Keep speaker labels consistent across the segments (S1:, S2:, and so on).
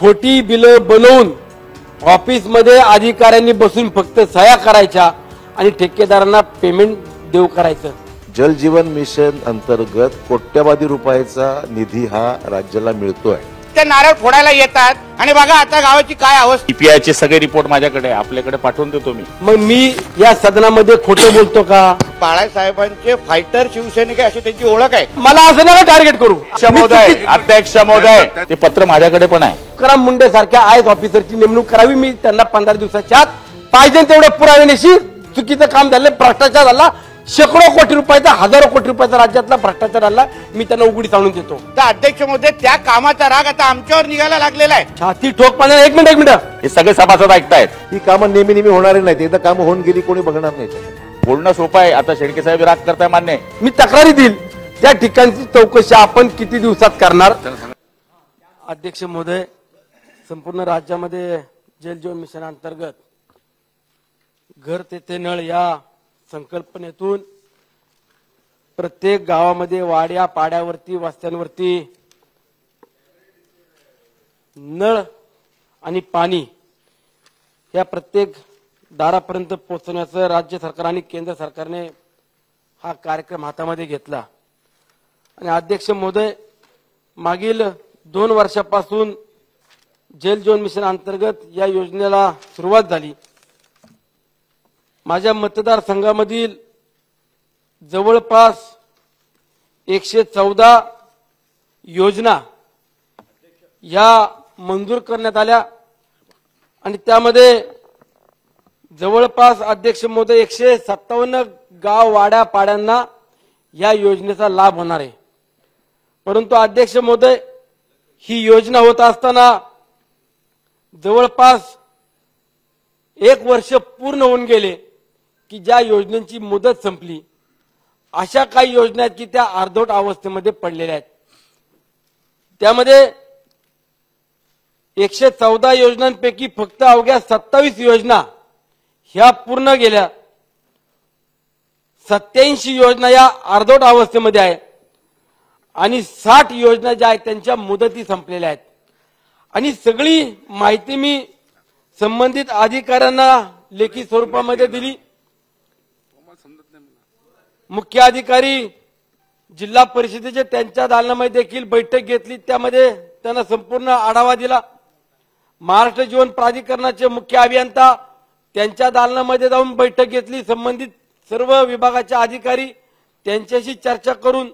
S1: खोटी बिलं बनवून ऑफिसमध्ये अधिकाऱ्यांनी बसून फक्त सह्या करायच्या आणि ठेकेदारांना पेमेंट देऊ करायचं।
S2: जल जीवन मिशन अंतर्गत कोट्यवधी रुपयाचा निधी हा राज्याला मिळतोय।
S3: ते नारळ फोडायला येतात आणि बघा आता गावाची काय अवस्था।
S4: ईपीआयचे सगळे रिपोर्ट माझ्याकडे आपल्याकडे पाठवून देतो मी।
S1: मग मी या सदनामध्ये खोटं बोलतो का?
S3: बाळासाहेबांचे फायटर शिवसैनिक अशी त्यांची ओळख आहे।
S1: मला असं नका टार्गेट करू।
S4: महोदय, अध्यक्ष महोदय, ते पत्र माझ्याकडे पण आहे।
S1: तुकाराम मुंडे सारख्या आयएस ऑफिसरची नेमणूक करावी। मी त्यांना 15 दिवसाच्या आत पाहिजे तेवढे पुराव्यानिशी चुकीचं काम झालं, भ्रष्टाचार झाला, शेकडो कोटी रुपयाचा, हजारो कोटी रुपयाचा राज्यातला भ्रष्टाचार झाला, मी त्यांना उघडीत आणून देतो।
S3: तर अध्यक्ष महोदय, त्या कामाचा राग आता आमच्यावर निघायला लागलेला आहे।
S1: छाती ठोक पाण्यात एक मिनिट
S4: हे सगळे सभासद ऐकतायत।
S2: ही कामं नेहमी होणारी नाहीत, एकदा कामं होऊन गेली कोणी बघणार नाही।
S4: बोलणं सोपं आहे, आता शेळके साहेब राग करताय मान्य आहे।
S1: मी तक्रारी देईल, त्या ठिकाणची चौकशी आपण किती दिवसात करणार? अध्यक्ष महोदय, संपूर्ण राज्यामध्ये जल जीवन मिशन अंतर्गत घर तेथे नळ या संकल्पनेतून प्रत्येक गावामध्ये वाड्या पाड्यावरती वस्त्यांवरती नळ आणि पाणी या प्रत्येक दारापर्यंत पोहोचवण्याचं राज्य सरकार आणि केंद्र सरकारने हा कार्यक्रम हातामध्ये घेतला। आणि अध्यक्ष महोदय, मागील 2 वर्षापासून जल जीवन मिशन अंतर्गत या योजनेला सुरुवात झाली। माझ्या मतदारसंघामधील जवळपास 114 योजना या मंजूर करण्यात आल्या आणि त्यामध्ये जवळपास अध्यक्ष महोदय 157 गाव वाड्या पाड्यांना या योजनेचा लाभ होणार आहे। परंतु अध्यक्ष महोदय, ही योजना होत असताना जवळपास 1 वर्ष पूर्ण होऊन गेले की ज्या योजनेची मुदत संपली, अशा काही योजना आहेत की त्या अर्धवट अवस्थेमध्ये पडलेल्या आहेत। त्यामध्ये 114 योजनांपैकी फक्त अवघ्या 27 योजना ह्या पूर्ण गेल्या, 87 योजना या अर्धवट अवस्थेमध्ये आहेत आणि 60 योजना ज्या आहेत त्यांच्या मुदती संपलेल्या आहेत। आणि सगळी माहिती मी संबंधित अधिकाऱ्यांना लेखी स्वरूपामध्ये दिली। मुख्य अधिकारी जिल्हा परिषदेचे त्यांच्या दालनामध्ये देखील बैठक घेतली, त्यामध्ये त्यांना संपूर्ण आढावा दिला। महाराष्ट्र जीवन प्राधिकरणाचे मुख्य अभियंता त्यांच्या दालनामध्ये जाऊन बैठक घेतली, संबंधित सर्व विभागाचे अधिकारी त्यांच्याशी चर्चा करून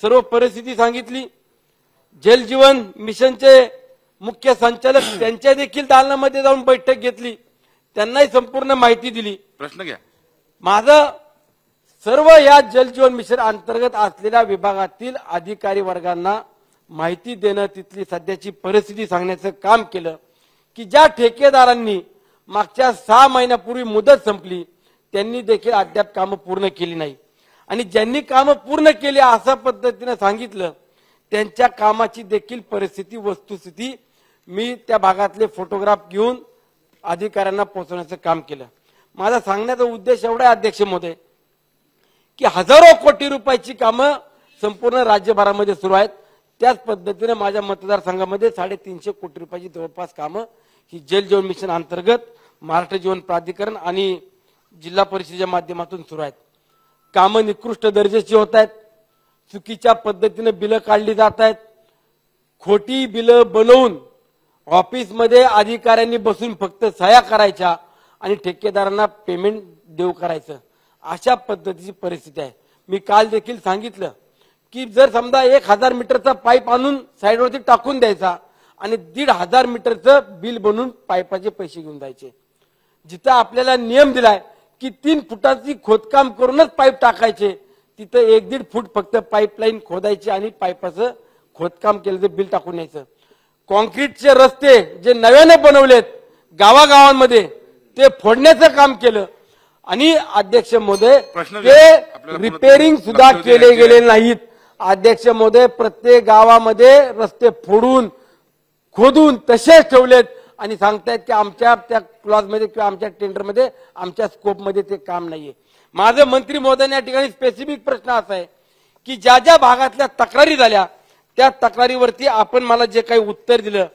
S1: सर्व परिस्थिती सांगितली। जल जीवन मिशनचे मुख्य संचालक त्यांच्या देखील दालनामध्ये जाऊन बैठक घेतली, त्यांनाही संपूर्ण माहिती दिली।
S4: प्रश्न घ्या।
S1: माझं सर्व या जल जीवन मिशन अंतर्गत असलेल्या विभागातील अधिकारी वर्गांना माहिती देणं, तिथली सध्याची परिस्थिती सांगण्याचं काम केलं की ज्या ठेकेदारांनी मागच्या 6 महिन्यापूर्वी मुदत संपली त्यांनी देखील अद्याप कामं पूर्ण केली नाही आणि ज्यांनी कामं पूर्ण केली अशा पद्धतीने सांगितलं त्यांच्या कामाची देखील परिस्थिती, वस्तुस्थिती मी त्या भागातले फोटोग्राफ घेऊन अधिकाऱ्यांना पोहोचवण्याचं काम केलं। माझा सांगण्याचा उद्देश एवढा आहे अध्यक्ष महोदय की हजारो कोटी रुपयाची कामं संपूर्ण राज्यभरामध्ये सुरू आहेत। त्याच पद्धतीने माझ्या मतदारसंघामध्ये 350 कोटी रुपयाची जवळपास कामं ही जल जीवन मिशन अंतर्गत महाराष्ट्र जीवन प्राधिकरण आणि जिल्हा परिषदेच्या माध्यमातून सुरू आहेत। कामं निकृष्ट दर्जाची होत आहेत, चुकीच्या पद्धतीने बिलं काढली जात आहेत, खोटी बिलं बनवून ऑफिसमध्ये अधिकाऱ्यांनी बसून फक्त सह्या करायच्या आणि ठेकेदारांना पेमेंट देऊ करायचं, अशा पद्धतीची परिस्थिती आहे। मी काल देखील सांगितलं की जर समजा 1000 मीटरचा पाईप आणून साईडवरती टाकून द्यायचा आणि 1500 मीटरचं बिल बनवून पाईपाचे पैसे घेऊन जायचे। जिथं आपल्याला नियम दिलाय की 3 फुटाची खोदकाम करूनच पाईप टाकायचे, तिथं 1-1.5 फूट फक्त पाईपलाईन खोदायची आणि पाईपाचं खोदकाम केलं बिल टाकून यायचं। कॉन्क्रीटचे रस्ते जे नव्याने बनवलेत गावागावांमध्ये ते फोडण्याचं काम केलं आणि अध्यक्ष महोदय ते रिपेअरिंग सुद्धा केले गेले नाहीत। अध्यक्ष महोदय, प्रत्येक गावामध्ये रस्ते फोडून खोदून तसेच ठेवलेत आणि सांगतायत की आमच्या त्या क्लॉजमध्ये किंवा आमच्या टेंडरमध्ये आमच्या स्कोपमध्ये ते काम नाहीये। माझं मंत्री महोदयांनी या ठिकाणी स्पेसिफिक प्रश्न असा आहे की ज्या ज्या भागातल्या तक्रारी झाल्या त्या तक्रारीवरती आपण मला जे काही उत्तर दिलं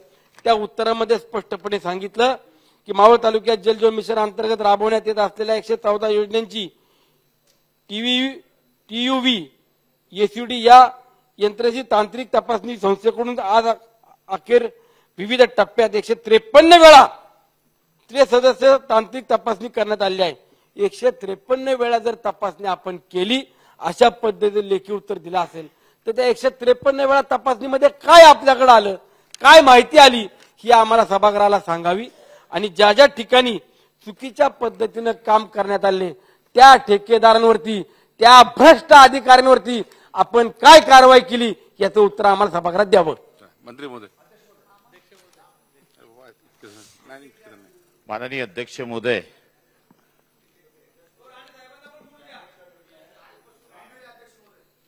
S1: त्या उत्तरामध्ये स्पष्टपणे सांगितलं की मावळ तालुक्यात जलजीवन मिशन अंतर्गत राबवण्यात येत असलेल्या 114 योजनांची TUV एसयूडी या यंत्राची तांत्रिक तपासणी संस्थेकडून आज अखेर विविध टप्प्यात 153 वेळा त्रिसदस्य तांत्रिक तपासणी करण्यात आली आहे. 153 वेळा जर तपासणी आपण केली, अशा पद्धतीने लेखी उत्तर दिलं असेल तर त्या 153 वेळा तपासणीमध्ये काय आपल्याकडे आलं, काय माहिती आली, ही आम्हाला सभागृहाला सांगावी. आणि ज्या ज्या ठिकाणी चुकीच्या पद्धतीनं काम करण्यात आले त्या ठेकेदारांवरती, त्या भ्रष्ट अधिकाऱ्यांवरती आपण काय कारवाई केली याचं उत्तर आम्हाला सभागृहात द्यावं.
S3: मंत्री महोदय.
S4: माननीय अध्यक्ष महोदय,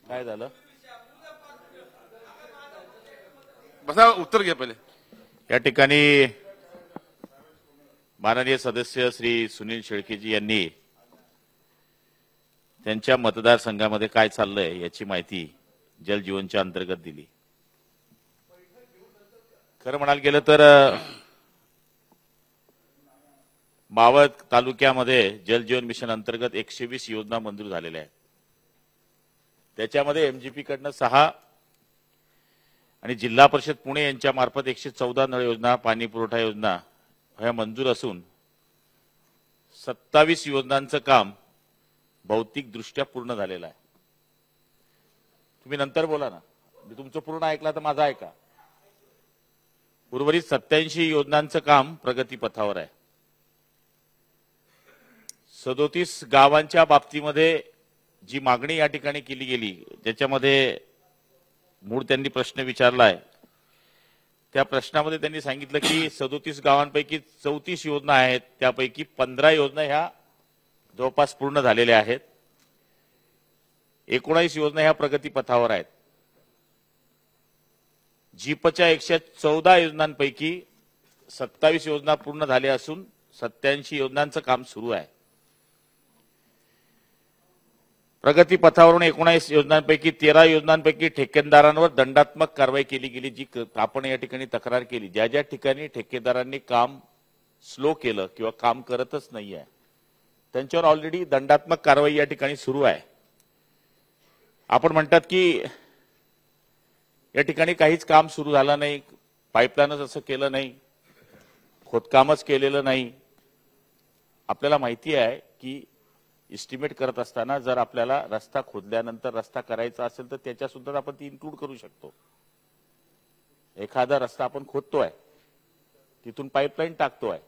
S4: काय झालं?
S3: बसा, उत्तर घ्या पहिले.
S4: या ठिकाणी माननीय सदस्य श्री सुनील शेळकेजी यांनी त्यांच्या मतदारसंघामध्ये काय चाललंय याची माहिती जल जीवनच्या अंतर्गत दिली. खरं म्हणायला गेलं तर मावळ तालुक्यामध्ये जल जीवन मिशन अंतर्गत 120 योजना मंजूर झालेल्या आहेत. त्याच्यामध्ये एमजीपी कडनं 6 आणि जिल्हा परिषद पुणे यांच्या मार्फत 114 नळ योजना, पाणी पुरवठा योजना ह्या मंजूर असून 27 योजनांचं काम भौतिकदृष्ट्या पूर्ण झालेलं आहे. तुम्ही नंतर बोला ना, मी तुमचं पूर्ण ऐकला तर माझा ऐका. उर्वरित 87 योजनांचं काम प्रगतीपथावर आहे. 37 गावांच्या बाबतीमध्ये जी मागणी या ठिकाणी केली गेली, ज्याच्यामध्ये मूळ त्यांनी प्रश्न विचारलाय, त्या प्रश्नामध्ये त्यांनी सांगितलं की 37 गावांपैकी 34 योजना आहेत, त्यापैकी 15 योजना ह्या जवळपास पूर्ण झालेल्या आहेत. 19 योजना ह्या प्रगतीपथावर आहेत. जीपच्या 114 योजनांपैकी 27 योजना पूर्ण झाल्या असून 87 योजनांचं काम सुरू आहे. प्रगतीपथावरून 19 योजनांपैकी 13 योजनांपैकी ठेकेदारांवर दंडात्मक कारवाई केली गेली. जी आपण या ठिकाणी तक्रार केली, ज्या ज्या ठिकाणी ठेकेदारांनी काम स्लो केलं किंवा काम करतच नाहीये त्यांच्यावर ऑलरेडी दंडात्मक कारवाई या ठिकाणी सुरू आहे. आपण म्हणतात की या ठिकाणी काहीच काम सुरू झालं नाही, पाईपलाईनच असं केलं नाही, खोदकामच केलेलं नाही. आपल्याला माहिती आहे की इस्टिमेट करत असताना जर आपल्याला रस्ता खोदल्यानंतर रस्ता करायचा असेल तर त्याच्या सुद्धा आपण ती इन्क्लूड करू शकतो. एखादा रस्ता आपण खोदतोय, तिथून पाईपलाईन टाकतोय,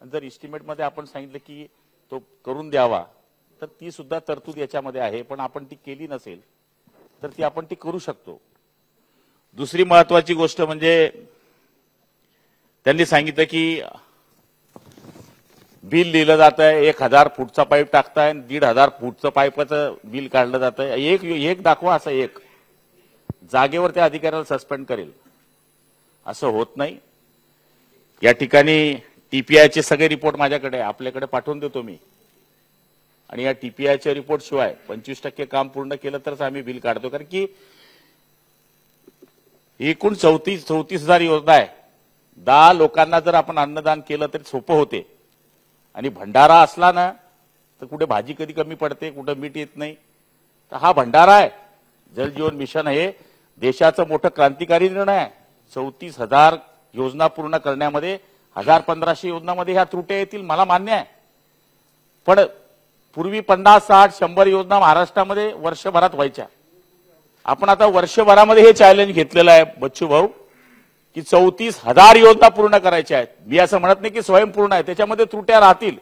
S4: आणि जर इस्टिमेट मध्ये आपण सांगितलं की तो करून द्यावा तर ती सुद्धा तरतूद याच्यामध्ये आहे. पण आपण ती केली नसेल तर ती आपण ती करू शकतो. दुसरी महत्वाची गोष्ट म्हणजे त्यांनी सांगितलं की बिल लिहिलं जात आहे, 1000 फूटचा पाईप टाकताय, 1500 फूटचं पाईपाचं बिल काढलं जात आहे. एक दाखवा, असं एक जागेवर त्या अधिकाऱ्याला सस्पेंड करेल, असं होत नाही. या ठिकाणी टीपीआयचे सगळे रिपोर्ट माझ्याकडे, आपल्याकडे पाठवून देतो मी. आणि या टीपीआयच्या रिपोर्ट शिवाय 25% काम पूर्ण केलं तरच आम्ही बिल काढतो. कारण की एकूण 34,000 योजना आहे. 10 लोकांना जर आपण अन्नदान केलं तरी सोपं होते. आणि भंडारा असला ना तर कुठे भाजी कधी कमी पडते, कुठे मीठ येत नाही. तर हा भंडारा आहे. जल जीवन मिशन हे देशाचं मोठं क्रांतिकारी निर्णय आहे. 34,000 योजना पूर्ण करण्यामध्ये 1500 योजनामध्ये ह्या त्रुट्या येतील, मला मान्य आहे. पण पूर्वी 50, 60, 100 योजना महाराष्ट्रामध्ये वर्षभरात व्हायच्या. आपण आता वर्षभरामध्ये हे चॅलेंज घेतलेलं आहे बच्चू भाऊ की 34,000 योजना पूर्ण करायच्या आहेत. मी असं म्हणत नाही की स्वयंपूर्ण आहे, त्याच्यामध्ये त्रुट्या राहतील.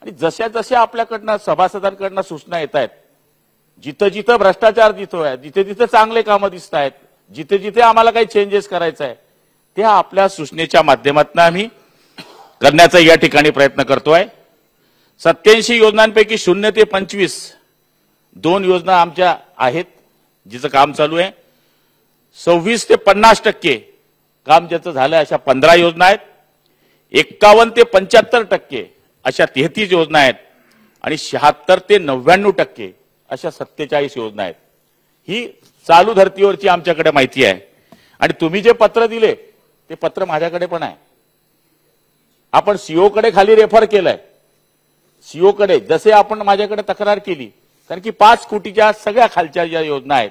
S4: आणि जशा जशा आपल्याकडनं सभासदांकडनं सूचना येत आहेत, जिथं जिथं भ्रष्टाचार दिसतोय, जिथे जिथे चांगले कामं दिसत आहेत, जिथे जिथे आम्हाला काही चेंजेस करायचं आहे, त्या आपल्या सूचनेच्या माध्यमातून आम्ही करण्याचा या ठिकाणी प्रयत्न करतोय. 87 योजनांपैकी 0 ते 25 2 योजना आमच्या आहेत जिचं काम चालू आहे. 26 ते 50% काम ज्याचं झालं अशा 15 योजना आहेत. 51 ते 75% अशा 33 योजना आहेत. आणि 76 ते 99% अशा 47 योजना आहेत. ही चालू धर्तीवरची आमच्याकडे माहिती आहे. आणि तुम्ही जे पत्र दिले ते पत्र माझ्याकडे पण आहे. आपण सीओकडे खाली रेफर केलंय. सीओकडे जसे आपण माझ्याकडे तक्रार केली, कारण की 5 कोटीच्या सगळ्या खालच्या ज्या योजना आहेत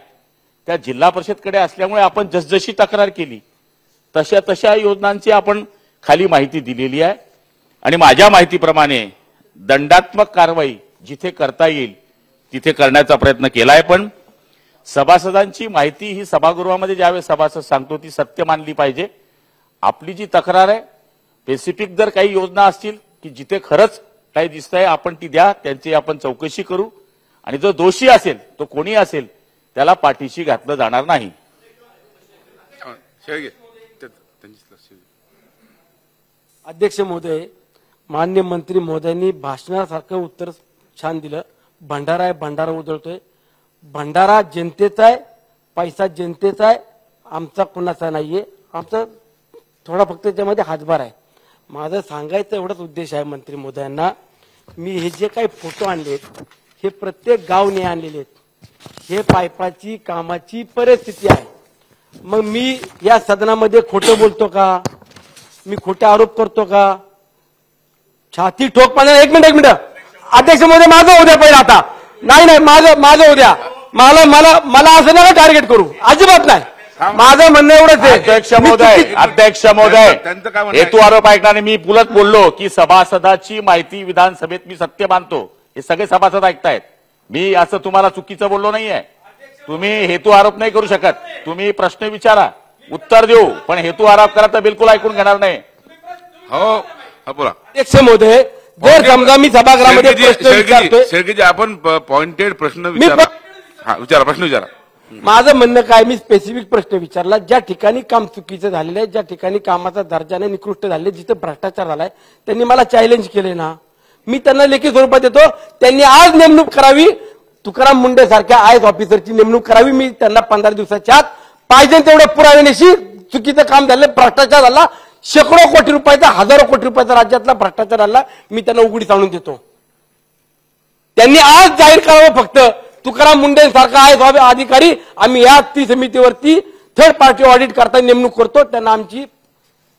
S4: त्या जिल्हा परिषदकडे असल्यामुळे आपण जसजशी तक्रार केली तशा तशा योजनांची आपण खाली माहिती दिलेली आहे. आणि माझ्या माहितीप्रमाणे दंडात्मक कारवाई जिथे करता येईल तिथे करण्याचा प्रयत्न केलाय. पण सभासदांची माहिती ही सभागृहामध्ये ज्यावेळेस सभासद सांगतो ती सत्य मानली पाहिजे. आपली जी तक्रार आहे, स्पेसिफिक जर काही योजना असतील की जिथे खरंच काही दिसतंय आपण ती द्या, त्यांची आपण चौकशी करू आणि जो दोषी असेल तो कोणी असेल त्याला पाठीशी घातलं जाणार नाही.
S1: अध्यक्ष महोदय, मान्य मंत्री महोदयांनी भाषणासारखं उत्तर छान दिलं. भंडारा आहे, भंडारा उधळतोय. भंडारा जनतेचा आहे, पैसा जनतेचा आहे, आमचा कुणाचा नाहीये. आमचा थोडा फक्त त्याच्यामध्ये हातभार आहे. माझं सांगायचं एवढाच उद्देश आहे मंत्री महोदयांना, मी हे जे काही फोटो आणलेत हे प्रत्येक गावने आणलेले आहेत. हे पाईपाची कामाची परिस्थिती आहे. मग मी या सदनामध्ये खोटं बोलतो का? मी खोटे आरोप करतो का? छाती ठोक पाण्याला एक मिनिट अध्यक्ष महोदय, माझं उद्या पहिला आता नाही माझं उद्या मला असं नका टार्गेट करू, अजिबात नाही. माझं म्हणणं एवढंच आहे.
S4: अध्यक्ष महोदय हेतू आरोप ऐकणारे मी पुलत बोललो की सभासदाची माहिती विधानसभेत मी सत्य मानतो. हे सगळे सभासद ऐकतायत. मी असं तुम्हाला चुकीचं बोललो नाहीये. तुम्ही हेतू आरोप नाही करू शकत. तुम्ही प्रश्न विचारा, उत्तर देऊ, पण हेतू आरोप करा तर बिलकुल ऐकून घेणार नाही.
S3: हो बोला
S1: अध्यक्ष महोदय, जर समजा मी सभागृहामध्ये प्रश्न विचारतोय,
S3: शेळकेजी आपण पॉइंटेड प्रश्न विचारा. प्रश्न विचारा.
S1: माझं म्हणणं काय, मी स्पेसिफिक प्रश्न विचारला. ज्या ठिकाणी काम चुकीचं झालेलं आहे, ज्या ठिकाणी कामाचा दर्जाने निकृष्ट झाले, जिथे भ्रष्टाचार झालाय, त्यांनी मला चॅलेंज केले ना, मी त्यांना लेखी स्वरूपात देतो. त्यांनी आज नेमणूक करावी, तुकाराम मुंडे सारख्या आयएस ऑफिसरची नेमणूक करावी. मी त्यांना 15 दिवसाच्या आत पाहिजे तेवढे पुराव्यानिशी चुकीचं काम झालं, भ्रष्टाचार झाला, शेकडो कोटी रुपयाचा, हजारो कोटी रुपयाचा राज्यातला भ्रष्टाचार झाला, मी त्यांना उघडीस आणून देतो. त्यांनी आज जाहीर करावं फक्त. तुकाराम मुंडे सारखा आयएस अधिकारी आम्ही या ती समितीवरती थर्ड पार्टी ऑडिट करता नेमणूक करतो, त्यांना आमची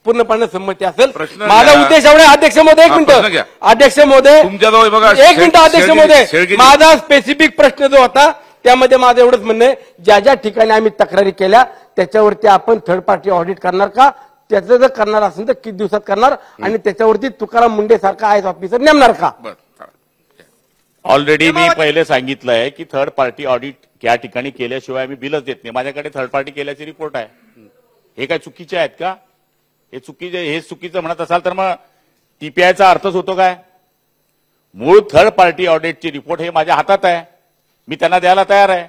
S1: पूर्णपणे संमती असेल. माझा उद्देश एवढा. अध्यक्ष महोदय एक मिनिट, अध्यक्ष महोदय
S3: तुमच्याजवळ बघा
S1: एक मिनिट, अध्यक्ष महोदय माझा स्पेसिफिक प्रश्न जो होता त्यामध्ये माझं एवढंच म्हणणं आहे, ज्या ज्या ठिकाणी आम्ही तक्रारी केल्या त्याच्यावरती आपण थर्ड पार्टी ऑडिट करणार का? त्याचं जर करणार असेल तर किती दिवसात करणार? आणि त्याच्यावरती तुकाराम मुंडे सारखा आयएस ऑफिसर नेमणार का?
S4: ऑलरेडी मी पहिले सांगितलंय की थर्ड पार्टी ऑडिट या ठिकाणी केल्याशिवाय मी बिलच देत नाही. माझ्याकडे थर्ड पार्टी केल्याची रिपोर्ट आहे. हे काय चुकीचे आहेत का? हे चुकीचं म्हणत असाल तर मग टीपीआयचा अर्थच होतो काय? मूळ थर्ड पार्टी ऑडिटची रिपोर्ट हे माझ्या हातात आहे, मी त्यांना द्यायला तयार आहे.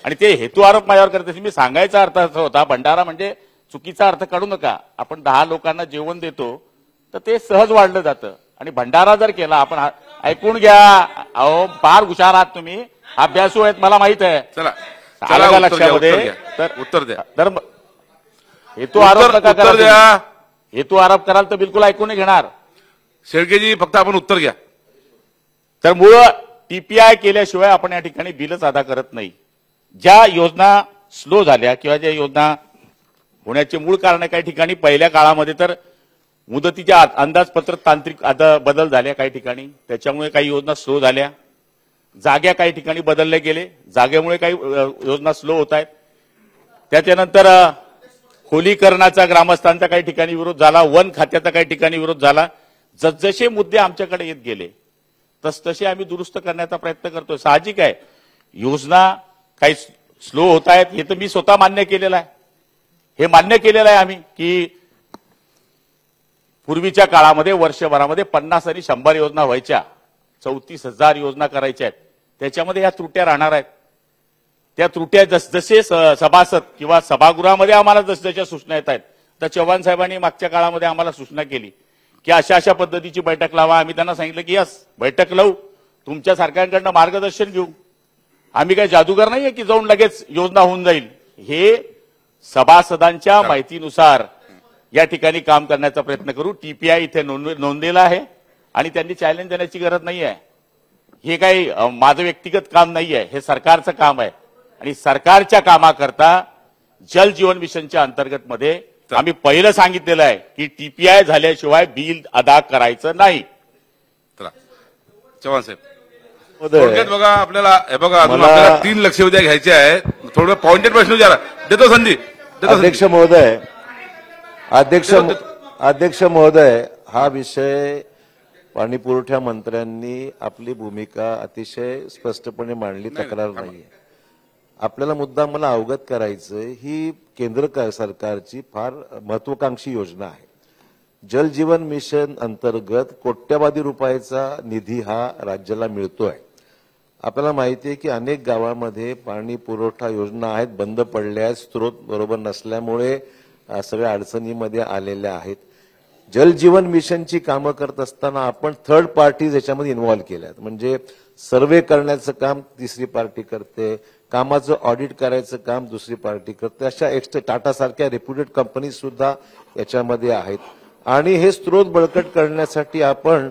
S4: आणि ते हेतू आरोप माझ्यावर करत असेल. मी सांगायचा अर्थ असा होता, भंडारा म्हणजे चुकीचा अर्थ काढू नका. आपण 10 लोकांना जेवण देतो तर ते सहज वाढलं जातं. आणि भंडारा जर केला, आपण ऐकून घ्या, अहो फार हुशार आहात तुम्ही, अभ्यासू आहेत मला माहित आहे.
S3: चला
S4: लक्षामध्ये तर
S3: उत्तर द्या.
S4: तर हेतू आरोप नका करा. हेतू आरोप कराल तर बिलकुल ऐकून नाही घेणार.
S3: शेळकेजी फक्त आपण उत्तर घ्या.
S4: तर मूळ टीपीआय केल्याशिवाय आपण या ठिकाणी बिलच अदा करत नाही. ज्या योजना स्लो झाल्या किंवा ज्या योजना होण्याचे मूळ कारण काही ठिकाणी पहिल्या काळामध्ये तर मुदतीच्या अंदाजपत्र तांत्रिक बदल झाल्या काही ठिकाणी, त्याच्यामुळे काही योजना स्लो झाल्या. जाग्या काही ठिकाणी बदलले गेले, जागेमुळे काही योजना स्लो होत आहेत. त्याच्यानंतर खोलीकरणाचा ग्रामस्थांचा काही ठिकाणी विरोध झाला, वन खात्याचा काही ठिकाणी विरोध झाला. जसजसे मुद्दे आमच्याकडे येत गेले तसतसे आम्ही दुरुस्त करण्याचा प्रयत्न करतोय. साहजिक आहे योजना काही स्लो होत आहेत, हे तर मी स्वतः मान्य केलेलं आहे. हे मान्य केलेलं आहे आम्ही की पूर्वीच्या काळामध्ये वर्षभरामध्ये 50 आणि 100 योजना व्हायच्या, 34,000 योजना करायच्या आहेत. त्याच्यामध्ये या त्रुट्या राहणार आहेत. त्या त्रुट्या जसजसे सभासद किंवा सभागृहामध्ये आम्हाला जसजशा सूचना येत आहेत, तर चव्हाण साहेबांनी मागच्या काळामध्ये आम्हाला सूचना केली की अशा अशा पद्धतीची बैठक लावा. आम्ही त्यांना सांगितलं की यस बैठक लावू, तुमच्या सारख्यांकडनं मार्गदर्शन घेऊ. आम्ही काही जादूगर नाहीये की जाऊन लगेच योजना होऊन जाईल. हे सभासदांच्या माहितीनुसार या ठिकाणी काम करण्याचा प्रयत्न करू. टीपीआय इथे नोंदलेला आहे आणि त्यांनी चॅलेंज देण्याची गरज नाही आहे. हे काही माझं व्यक्तिगत काम नाही आहे, हे सरकारचं काम आहे. आणि सरकारच्या कामाकरता जल जीवन मिशनच्या अंतर्गत मध्ये आम्ही पहिलं सांगितलेलं आहे की टीपीआय झाल्याशिवाय बिल अदा करायचं नाही.
S5: चला चव्हाण साहेब
S2: महोदय,
S5: थोडक्यात बघा आपल्याला हे बघा अजून
S2: मला-
S5: आपल्याला 3 लक्षवेधी घ्यायचे आहेत. थोडं पॉइंटेड प्रश्न विचारा. देतो संधी.
S2: अध्यक्ष महोदय, अध्यक्ष महोदय, हा विषय पाणी पुरवठा मंत्र्यांनी आपली भूमिका अतिशय स्पष्टपणे मांडली, तक्रार नाहीये. आपल्याला मुद्दा मला अवगत करायचं, ही केंद्र सरकारची फार महत्वाकांक्षी योजना आहे. जल जीवन मिशन अंतर्गत कोट्यवधी रुपयाचा निधी हा राज्याला मिळतोय. आपल्याला माहिती आहे की अनेक गावांमध्ये पाणी पुरवठा योजना आहेत, बंद पडल्या आहेत, स्रोत बरोबर नसल्यामुळे सगळ्या अडचणीमध्ये आलेल्या आहेत. जल जीवन मिशनची कामं करत असताना आपण थर्ड पार्टीज याच्यामध्ये इन्व्हॉल्व्ह केल्यात. म्हणजे सर्व्हे करण्याचं काम तिसरी पार्टी करते, कामाचं ऑडिट करायचं काम दुसरी पार्टी करते. अशा एक्स्ट्रा टाटा सारख्या रेप्युटेड कंपनी सुद्धा याच्यामध्ये आहेत. आणि हे स्रोत बळकट करण्यासाठी आपण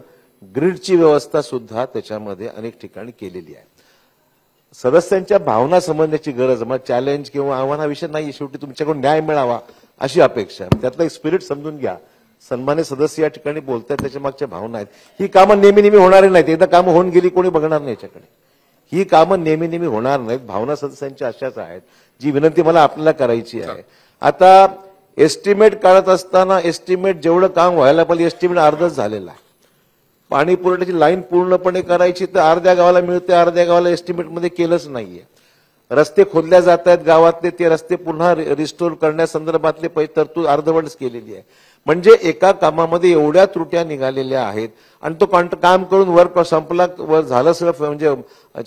S2: ग्रीडची व्यवस्था सुद्धा त्याच्यामध्ये अनेक ठिकाणी केलेली आहे. सदस्यांच्या भावना समजण्याची गरज, मग चॅलेंज किंवा आव्हान हा विषय नाही. शेवटी तुमच्याकडून न्याय मिळावा अशी अपेक्षा आहे. त्यातलं एक स्पिरिट समजून घ्या. सन्मान्य सदस्य या ठिकाणी बोलतात, त्याच्या मागच्या भावना आहेत. ही कामं नेहमी होणारी नाहीत. एकदा कामं होऊन गेली कोणी बघणार नाही याच्याकडे. ही कामं नेहमी होणार नाहीत. भावना सदस्यांच्या अशाच आहेत. जी विनंती मला आपल्याला करायची आहे, आता एस्टिमेट काढत असताना एस्टिमेट जेवढं काम व्हायला पाहिजे एस्टिमेट अर्धच झालेलं आहे. पाणी पुरवठ्याची लाईन पूर्णपणे करायची तर अर्ध्या गावाला मिळते, अर्ध्या गावाला एस्टिमेटमध्ये केलंच नाहीये. रस्ते खोदल्या जात आहेत गावातले, ते रस्ते पुन्हा रिस्टोर करण्यासंदर्भातले तरतूद अर्धवटच केलेली आहे. म्हणजे एका कामामध्ये एवढ्या त्रुट्या निघालेल्या आहेत. आणि तो काम करून वर्क संपला, झालं सगळं, म्हणजे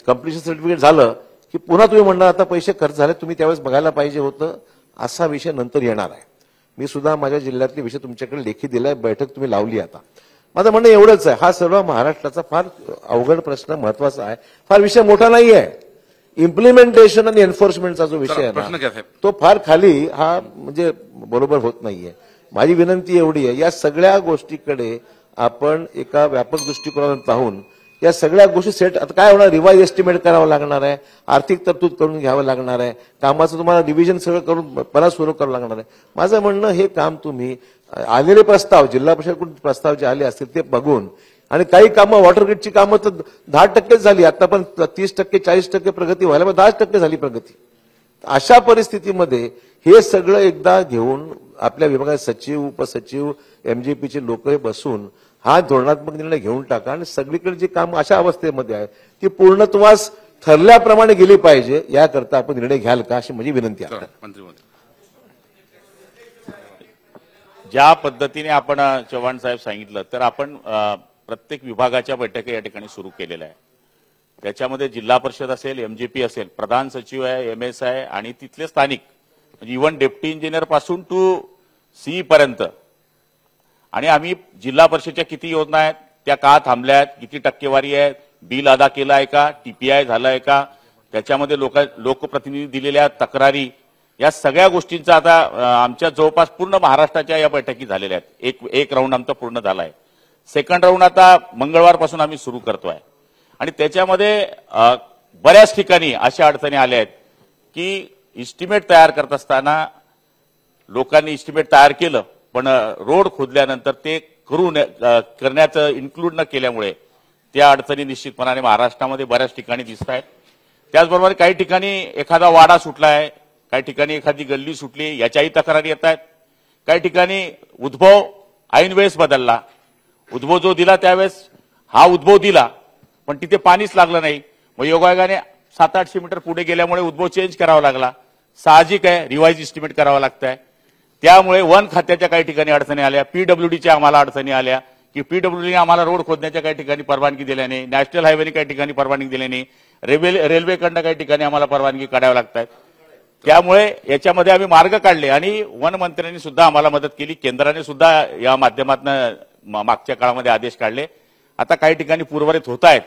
S2: कम्प्लिशन सर्टिफिकेट झालं की पुन्हा तुम्ही म्हणणार आता पैसे खर्च झाले, तुम्ही त्यावेळेस बघायला पाहिजे होतं. असा विषय नंतर येणार आहे. मी सुद्धा माझ्या जिल्ह्यातले विषय तुमच्याकडे लेखी दिलाय, बैठक तुम्ही लावली. आता माझं म्हणणं एवढंच आहे, हा सर्व महाराष्ट्राचा फार अवघड प्रश्न, महत्वाचा आहे, फार विषय मोठा नाही आहे. इम्प्लिमेंटेशन आणि एन्फोर्समेंटचा जो विषय आहे
S5: प्रश्न
S2: ना,
S5: घ्या साहेब.
S2: तो फार खाली हा म्हणजे बरोबर होत नाहीये. माझी विनंती एवढी आहे, या सगळ्या गोष्टीकडे आपण एका व्यापक दृष्टिकोनातून पाहून या सगळ्या गोष्टी सेट. आता काय होणार, रिवाइज एस्टिमेट करावं लागणार आहे, आर्थिक तरतूद करून घ्यावं लागणार आहे, कामाचं तुम्हाला रिव्हिजन सगळं करून परत सुरू करावं लागणार आहे. माझं म्हणणं, हे काम तुम्ही आलेले प्रस्ताव, जिल्हा परिषदकडून प्रस्ताव जे आले असतील ते बघून, आणि काही कामं, वॉटर ग्रीडची कामं तर 10% झाली, आता पण 30%, 40% प्रगती व्हायला, पण 10% झाली प्रगती. अशा परिस्थितीमध्ये हे सगळं एकदा घेऊन आपल्या विभागात सचिव, उपसचिव, एमजीपीचे लोक बसून हा धोरणात्मक निर्णय घेऊन टाका. आणि सगळीकडे जी काम अशा अवस्थेमध्ये आहे ती पूर्णत्वास ठरल्याप्रमाणे गेली पाहिजे, याकरता आपण निर्णय घ्याल का, अशी माझी विनंती आहे.
S5: मंत्री महोदय.
S4: ज्या पद्धतीने आपण चव्हाण साहेब सांगितलं, तर आपण प्रत्येक विभागाच्या बैठका या ठिकाणी सुरू केलेल्या आहे. त्याच्यामध्ये जिल्हा परिषद असेल, एमजीपी असेल, प्रधान सचिव आहे, एमएस आहे, आणि तिथले स्थानिक, म्हणजे इव्हन डेप्टी इंजिनियर पासून टू सी पर्यंत. आणि आम्ही जिल्हा परिषदच्या किती योजना आहेत त्या का थांबल्या आहेत, किती टक्केवारी आहे, बिल अदा केलं आहे का, टीपीआय झालं आहे का, त्याच्यामध्ये लोकप्रतिनिधी दिलेल्या तक्रारी, या सगळ्या गोष्टींचा आता आमच्या जवळपास पूर्ण महाराष्ट्राच्या या बैठकी झालेल्या आहेत. एक राऊंड आमचा पूर्ण झाला आहे. सेकंड राऊंड आता मंगळवारपासून आम्ही सुरू करतोय. आणि त्याच्यामध्ये बऱ्याच ठिकाणी अशा अडचणी आल्या आहेत की इस्टिमेट तयार करत असताना लोकांनी इस्टिमेट तयार केलं, पण रोड खोदल्यानंतर ते करण्याचं इन्क्लूड न केल्यामुळे त्या अडचणी निश्चितपणाने महाराष्ट्रामध्ये बऱ्याच ठिकाणी दिसत आहेत. त्याचबरोबर काही ठिकाणी एखादा वाडा सुटला आहे, काही ठिकाणी एखादी गल्ली सुटली, याच्याही तक्रारी येत आहेत. काही ठिकाणी उद्भव ऐन वेळेस बदलला, उद्भव जो दिला त्यावेळेस हा उद्भव दिला, पण तिथे पाणीच लागलं नाही. मग योगायोगाने 700-800 मीटर पुढे गेल्यामुळे उद्भव चेंज करावा लागला. साहजिक आहे, रिवाइज इस्टिमेट करावा लागतंय. त्यामुळे वन खात्याच्या काही ठिकाणी अडचणी आल्या, पीडब्ल्यूडीच्या आम्हाला अडचणी आल्या की पीडब्ल्यूडीने आम्हाला रोड खोदण्याच्या काही ठिकाणी परवानगी दिल्या नाही, नॅशनल हायवेने काही ठिकाणी परवानगी दिली नाही, रेल्वेकडनं काही ठिकाणी आम्हाला परवानगी काढाव्या लागतात. त्यामुळे याच्यामध्ये आम्ही मार्ग काढले आणि वन मंत्र्यांनी सुद्धा आम्हाला मदत केली. केंद्राने सुद्धा या माध्यमातून मागच्या काळामध्ये आदेश काढले. आता काही ठिकाणी पूर्वरित होत आहेत,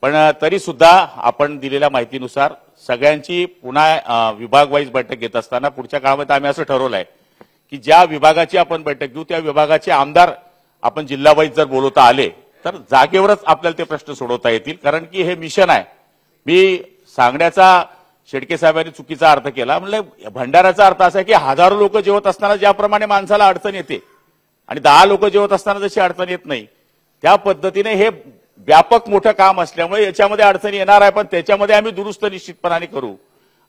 S4: पण तरी सुद्धा आपण दिलेल्या माहितीनुसार सगळ्यांची पुन्हा विभाग वाईज बैठक घेत असताना पुढच्या काळामध्ये आम्ही असं ठरवलं आहे की ज्या विभागाची आपण बैठक घेऊ त्या विभागाचे आमदार आपण जिल्हा वाईज जर बोलवता आले तर जागेवरच आपल्याला ते प्रश्न सोडवता येतील. कारण की हे मिशन आहे. मी सांगण्याचा शेडके साहेबांनी चुकीचा अर्थ केला. म्हणलं भंडाऱ्याचा अर्थ असा आहे की हजारो लोक जेवत असताना ज्याप्रमाणे माणसाला अडचण येते आणि 10 लोक जेवत असताना जशी अडचण येत नाही, त्या पद्धतीने हे व्यापक मोठं काम असल्यामुळे याच्यामध्ये अडचण येणार आहे, पण त्याच्यामध्ये आम्ही दुरुस्त निश्चितपणाने करू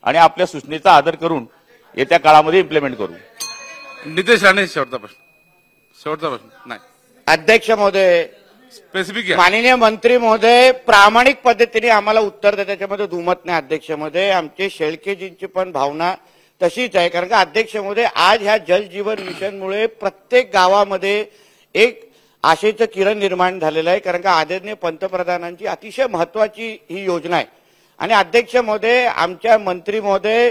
S4: आणि आपल्या सूचनेचा आदर करून येत्या काळामध्ये इम्प्लिमेंट करू.
S5: नितेश राणे शेवटचा प्रश्न नाही
S3: अध्यक्ष महोदय,
S5: स्पेसिफिक घ्या.
S3: माननीय मंत्री महोदय प्रामाणिक पद्धतीने आम्हाला उत्तर देतात, त्याच्यामध्ये दुमत नाही. अध्यक्ष महोदय, आमचे शेळकेजींची पण भावना तशीच आहे, कारण का अध्यक्ष महोदय आज ह्या जल जीवन मिशनमुळे प्रत्येक गावामध्ये एक आशेचं किरण निर्माण झालेलं आहे, कारण का आदरणीय पंतप्रधानांची अतिशय महत्वाची ही योजना आहे. आणि अध्यक्ष महोदय आमच्या मंत्री महोदय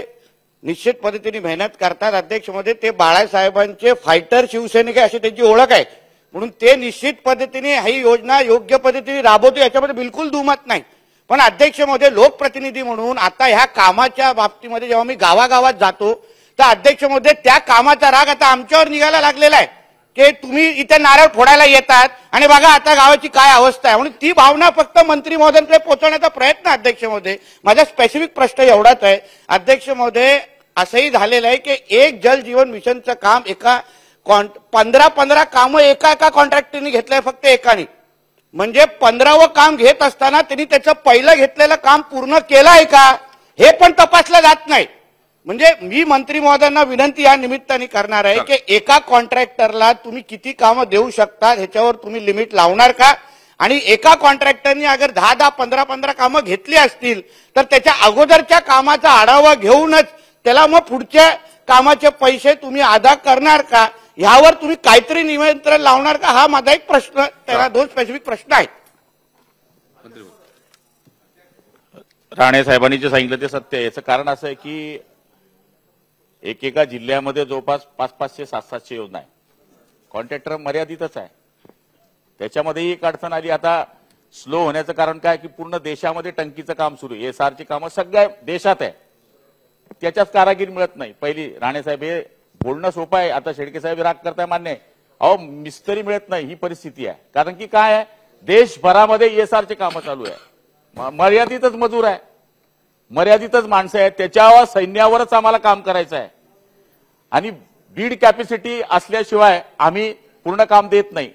S3: निश्चित पद्धतीने मेहनत करतात. अध्यक्ष महोदय ते बाळासाहेबांचे फायटर शिवसैनिक आहे अशी त्यांची ओळख आहे, म्हणून ते निश्चित पद्धतीने ही योजना योग्य पद्धतीने राबवतो, याच्यामध्ये बिलकुल दुमत नाही. पण अध्यक्ष महोदय लोकप्रतिनिधी म्हणून आता ह्या कामाच्या बाबतीमध्ये जेव्हा मी गावागावात जातो तर अध्यक्ष महोदय त्या कामाचा राग आता आमच्यावर निघायला लागलेला आहे की तुम्ही इथे नारळ फोडायला येतात आणि बघा आता गावाची काय अवस्था आहे, म्हणून ती भावना फक्त मंत्री महोदयांकडे पोहोचवण्याचा प्रयत्न. अध्यक्ष महोदय माझा स्पेसिफिक प्रश्न एवढाच आहे. अध्यक्ष महोदय असंही झालेलं आहे की एक जल जीवन मिशनचं काम एका 15 कामं एका कॉन्ट्रॅक्टरने घेतलंय, फक्त एकाने. म्हणजे 15वं काम घेत असताना त्यांनी त्याचं पहिलं घेतलेलं काम पूर्ण केलं आहे का हे पण तपासलं जात नाही. म्हणजे मी मंत्री महोदयांना विनंती या निमित्ताने करणार आहे की एका कॉन्ट्रॅक्टरला तुम्ही किती कामं देऊ शकता ह्याच्यावर तुम्ही लिमिट लावणार का, आणि एका कॉन्ट्रॅक्टरने अगर 10, 15 कामं घेतली असतील तर त्याच्या अगोदरच्या कामाचा आढावा घेऊनच त्याला मग पुढच्या कामाचे पैसे तुम्ही अदा करणार का, ह्यावर तुम्ही काहीतरी नियंत्रण लावणार का, हा माझा एक प्रश्न. त्याला 2 स्पेसिफिक प्रश्न आहेत.
S4: राणे साहेबांनी जे सांगितलं ते सत्य आहे. याचं कारण असं आहे की एकेका जिल्ह्यामध्ये जवळपास 500, 700 योजना आहे. कॉन्ट्रॅक्टर मर्यादितच आहे. त्याच्यामध्ये एक अडचण आली. आता स्लो होण्याचं कारण काय की पूर्ण देशामध्ये टंकीचं काम सुरू आहे. एसआरची कामं सगळ्या देशात आहे, त्याच्यात कारागीर मिळत नाही. पहिली राणे साहेब हे बोलणं सोपं आहे, आता शेडके साहेब राग करताय मान्य आहे. अहो मिस्त्री मिळत नाही ही परिस्थिती आहे. कारण की काय आहे देशभरामध्ये एसआरचे कामं चालू आहे, मर्यादितच मजूर आहे, मर्यादितच माणसं आहेत, त्याच्यावर सैन्यावरच आम्हाला काम करायचं आहे. आणि बीड कॅपॅसिटी असल्याशिवाय आम्ही पूर्ण काम देत नाही.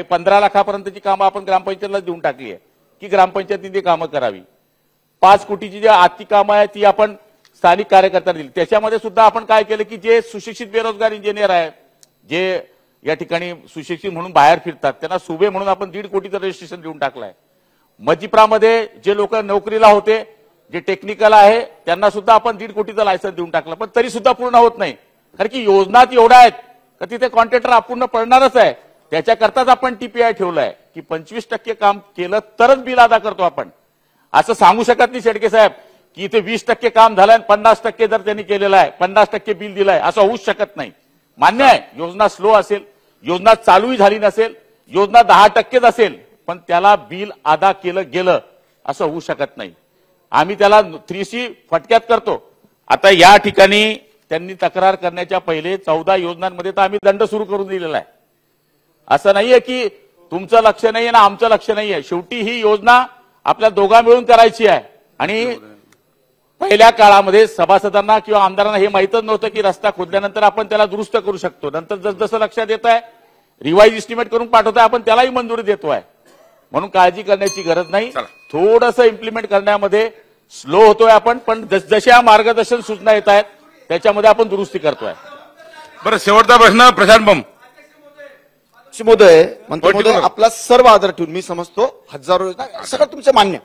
S4: 15 लाखापर्यंतची कामं आपण ग्रामपंचायतला देऊन टाकली आहे की ग्रामपंचायतीने ती कामं करावी. 5 कोटीची जी आर्थिक कामं आहेत ती आपण स्थानिक कार्यकर्त्यांना दिली. त्याच्यामध्ये सुद्धा आपण काय केलं की जे सुशिक्षित बेरोजगार इंजिनियर आहेत, जे या ठिकाणी सुशिक्षित म्हणून बाहेर फिरतात, त्यांना सुबे म्हणून आपण 1.5 कोटीचं रजिस्ट्रेशन देऊन टाकलंय. मजिप्रामध्ये जे लोक नोकरीला होते, जे टेक्निकल आहे, त्यांना सुद्धा आपण 1.5 कोटीचं लायसन्स देऊन टाकलं, पण तरी सुद्धा पूर्ण होत नाही. कारण की योजना एवढ्या आहेत का तिथे कॉन्ट्रॅक्टर अपूर्ण पडणारच आहे. त्याच्याकरताच आपण टीपीआय ठेवलाय की 25% काम केलं तरच बिल अदा करतो आपण. असं सांगू शकत नाही शेडके साहेब की इथे 20% काम झालंय आणि 50% जर त्यांनी केलेलं आहे, 50% बिल दिलंय, असं होऊच शकत नाही. मान्य आहे योजना स्लो असेल, योजना चालूही झाली नसेल, योजना 10%च असेल, पण त्याला बिल अदा केलं गेलं असं होऊ शकत नाही. आम्ही त्याला 3C फटक्यात करतो. आता या ठिकाणी त्यांनी तक्रार करण्याच्या पहिले 14 योजनांमध्ये तर आम्ही दंड सुरू करून दिलेला आहे. असं नाहीये की तुमचं लक्ष नाहीये ना आमचं लक्ष नाहीये. शेवटी ही योजना आपल्या दोघा मिळून करायची आहे. आणि पहिल्या काळामध्ये सभासदांना किंवा आमदारांना हे माहीतच नव्हतं की रस्ता खोदल्यानंतर आपण त्याला दुरुस्त करू शकतो. नंतर जसं लक्षात येत आहे, रिवाईज इस्टिमेट करून पाठवतोय, आपण त्यालाही मंजुरी देतोय. म्हणून काळजी करण्याची गरज नाही. थोडंसं इम्प्लिमेंट करण्यामध्ये स्लो होतोय आपण, पण जशा मार्गदर्शन सूचना येत आहेत त्याच्यामध्ये आपण दुरुस्ती करतोय.
S5: बरं शेवटचा प्रश्न प्रशांत बम.
S6: महोदय मंत्री महोदय आपला सर्व आदर ठेवून मी समजतो हजारो सगळं तुमचं मान्य.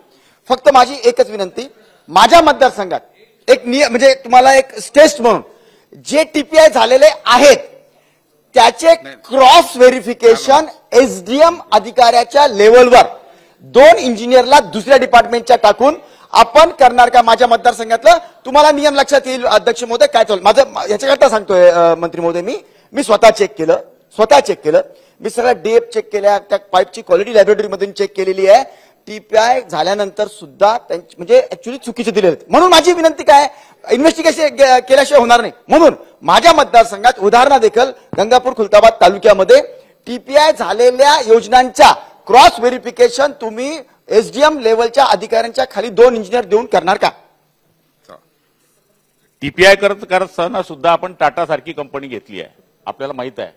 S6: फक्त माझी एकच विनंती, माझ्या मतदारसंघात एक म्हणजे तुम्हाला एक टेस्ट म्हणून जे टीपीआय झालेले आहेत त्याचे क्रॉस व्हेरिफिकेशन एसडीएम अधिकाऱ्याच्या लेवलवर 2 इंजिनियरला दुसऱ्या डिपार्टमेंटच्या टाकून आपण करणार का? माझ्या मतदारसंघातलं तुम्हाला नियम लक्षात येईल अध्यक्ष महोदय काय चालू. माझं याच्याकरता सांगतोय मंत्री महोदय, मी स्वतः चेक केलं, मी सगळ्या डीएफ चेक केल्या, त्या पाईपची क्वालिटी लॅबोरेटरीमधून चेक केलेली आहे. टीपीआय झाल्यानंतर सुद्धा म्हणजे ऍक्च्युली चुकीचे दिलेले. म्हणून माझी विनंती काय, इन्व्हेस्टिगेशन केल्याशिवाय होणार नाही. म्हणून माझ्या मतदारसंघात उदाहरणादेखील गंगापूर खुलताबाद तालुक्यामध्ये टीपीआय झालेल्या योजनांच्या क्रॉस व्हेरिफिकेशन तुम्ही एसडीएम लेवलच्या अधिकाऱ्यांच्या खाली 2 इंजिनियर देऊन करणार का?
S4: टीपीआय करत असताना सुद्धा आपण टाटा सारखी कंपनी घेतली आहे. आपल्याला माहित आहे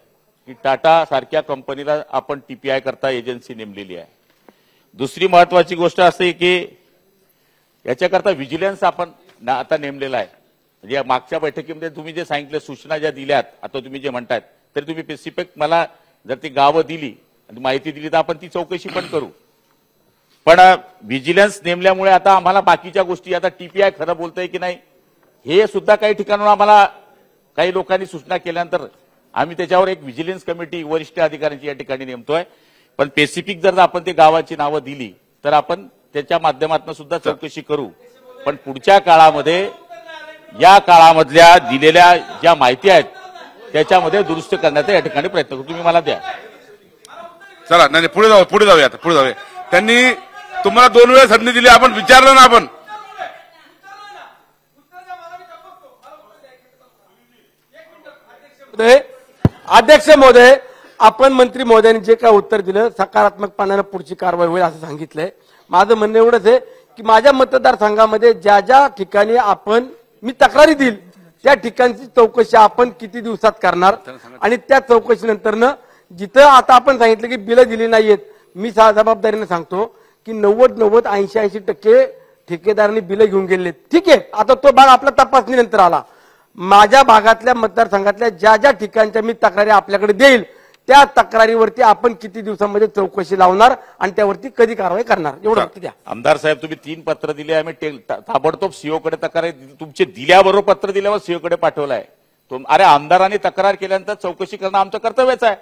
S4: की टाटा सारख्या कंपनीला आपण टीपीआय करता एजन्सी नेमलेली आहे. दुसरी महत्वाची गोष्ट असते की याच्याकरता व्हिजिलन्स आपण आता नेमलेला आहे. म्हणजे मागच्या बैठकीमध्ये तुम्ही जे सांगितलं, सूचना ज्या दिल्यात, आता तुम्ही जे म्हणतायत, तरी तुम्ही स्पेसिफिक मला जर ती गावं दिली आणि माहिती दिली तर आपण ती चौकशी पण करू. पण व्हिजिलन्स नेमल्यामुळे आता आम्हाला बाकीच्या गोष्टी, आता टीपीआय खरं बोलतंय की नाही हे सुद्धा काही ठिकाणावर आम्हाला काही लोकांनी सूचना केल्यानंतर आम्ही त्याच्यावर एक व्हिजिलन्स कमिटी वरिष्ठ अधिकाऱ्यांची या ठिकाणी नेमतोय. पण स्पेसिफिक जर आपण ते गावाची नावं दिली तर आपण त्याच्या माध्यमातून सुद्धा चौकशी करू. पण पुढच्या काळामध्ये या काळामधल्या दिलेल्या ज्या माहिती आहेत त्याच्यामध्ये दुरुस्त करण्याचा या ठिकाणी प्रयत्न करू. तुम्ही मला द्या.
S5: चला, नाही पुढे जाऊया आता पुढे जाऊया. त्यांनी तुम्हाला 2 वेळा संधी दिली, आपण विचारलं ना. आपण
S1: अध्यक्ष महोदय, आपण मंत्री महोदयांनी जे काय उत्तर दिलं सकारात्मकपणाने पुढची कारवाई होईल असं सांगितलंय. माझं म्हणणं एवढंच आहे की माझ्या मतदारसंघामध्ये ज्या ज्या ठिकाणी मी तक्रारी देईल त्या ठिकाणची चौकशी आपण किती दिवसात करणार आणि त्या चौकशीनंतर जिथं आता आपण सांगितलं की बिलं दिली नाहीयेत, मी जबाबदारीने सांगतो की 90-80% ठेकेदारांनी बिलं घेऊन गेलेत. ठीक आहे, आता तो भाग आपला तपासणीनंतर आला. माझ्या भागातल्या मतदारसंघातल्या ज्या ज्या ठिकाणच्या मी तक्रारी आपल्याकडे देईल त्या तक्रारीवरती आपण किती दिवसांमध्ये चौकशी लावणार आणि त्यावरती कधी कारवाई करणार एवढं फक्त द्या.
S4: आमदार साहेब, तुम्ही 3 पत्र दिले, आम्ही ताबडतोब सीओकडे तक्रार तुमचे दिल्याबरोबर पत्र दिल्यावर सीओकडे पाठवलाय. अरे आमदारांनी तक्रार केल्यानंतर चौकशी करणं आमचं कर्तव्यच आहे.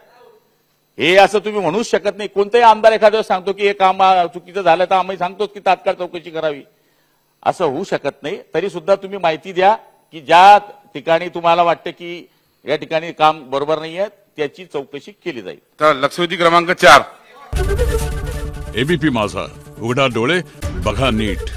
S4: हे असं तुम्ही म्हणूच शकत नाही. कोणताही आमदार एखाद्या वेळेस सांगतो की हे काम चुकीचं झालं तर आम्ही सांगतो की तात्काळ चौकशी करावी, असं होऊ शकत नाही. तरी सुद्धा तुम्ही माहिती द्या की ज्या ठिकाणी तुम्हाला वाटतं की या ठिकाणी काम बरोबर नाहीये त्याची चौकशी केली जाईल.
S5: तर लक्षवेधी क्रमांक 4.
S7: एबीपी माझा, उघडा डोळे बघा नीट.